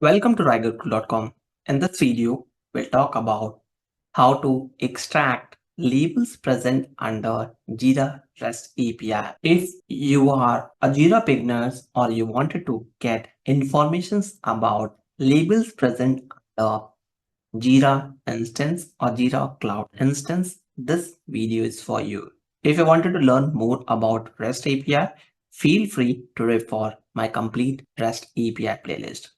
Welcome to writercool.com. In this video, we'll talk about how to extract labels present under Jira REST API. If you are a Jira beginner or you wanted to get informations about labels present under Jira instance or Jira Cloud instance, this video is for you. If you wanted to learn more about REST API, feel free to refer my complete REST API playlist.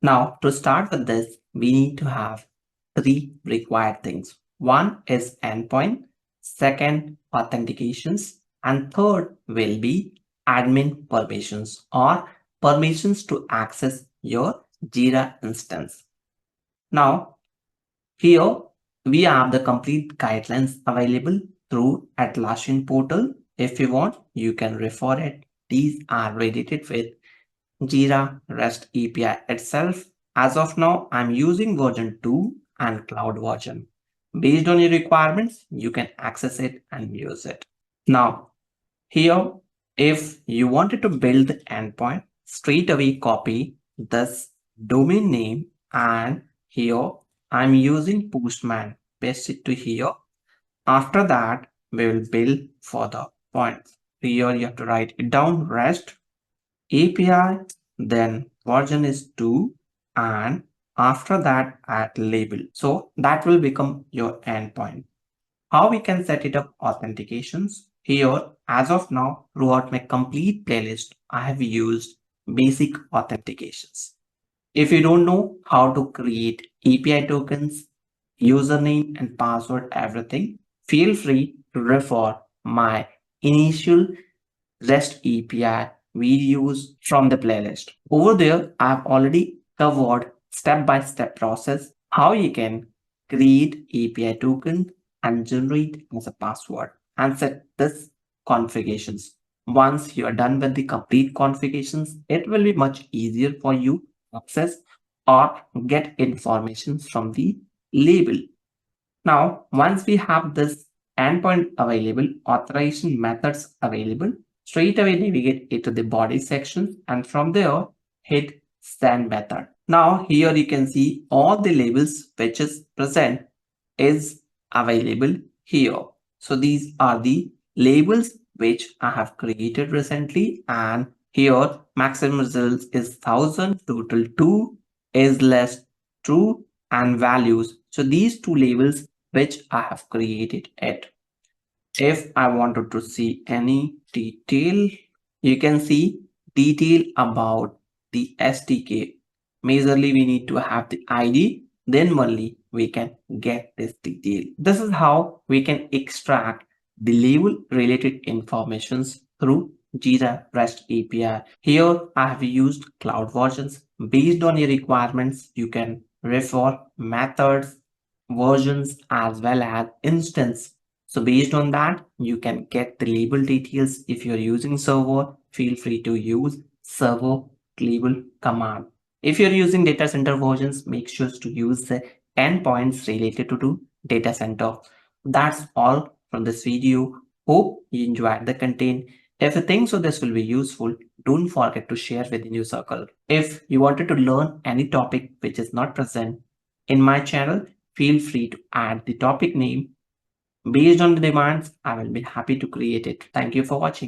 Now, to start with this, we need to have three required things. One is endpoint, second, authentications, and third will be admin permissions or permissions to access your Jira instance. Now, here we have the complete guidelines available through Atlassian portal. If you want, you can refer it. These are related with Jira REST API itself. As of now, I'm using version 2 and cloud version. Based on your requirements, you can access it and use it. Now, here, if you wanted to build the endpoint, straight away copy this domain name, and here I'm using Postman. Paste it to here. After that, we will build for the points. Here you have to write it down, REST API, then version is 2, and after that add label. So that will become your endpoint. How we can set it up authentications? Here, as of now, throughout my complete playlist, I have used basic authentications. If you don't know how to create API tokens, username and password, everything, feel free to refer my initial REST API videos from the playlist. Over there, I've already covered step-by-step process how you can create API token and generate as a password and set this configurations. Once you are done with the complete configurations, it will be much easier for you to access or get information from the label. Now, once we have this endpoint available, authorization methods available, straight away navigate into the body section and from there hit send method. Now here you can see all the labels which is present is available here. So these are the labels which I have created recently, and here maximum results is 1000, total 2 is less true, and values. So these two labels which I have created it. If I wanted to see any detail, you can see detail about the SDK. Majorly, we need to have the ID, then only we can get this detail. This is how we can extract the label related informations through Jira REST API. Here, I have used cloud versions. Based on your requirements, you can refer methods, versions, as well as instance. So based on that, you can get the label details. If you're using server, feel free to use server label command. If you're using data center versions, make sure to use the endpoints related to data center. That's all from this video. Hope you enjoyed the content. If you think so this will be useful, don't forget to share within your circle. If you wanted to learn any topic which is not present in my channel, feel free to add the topic name. Based on the demands, I will be happy to create it. Thank you for watching.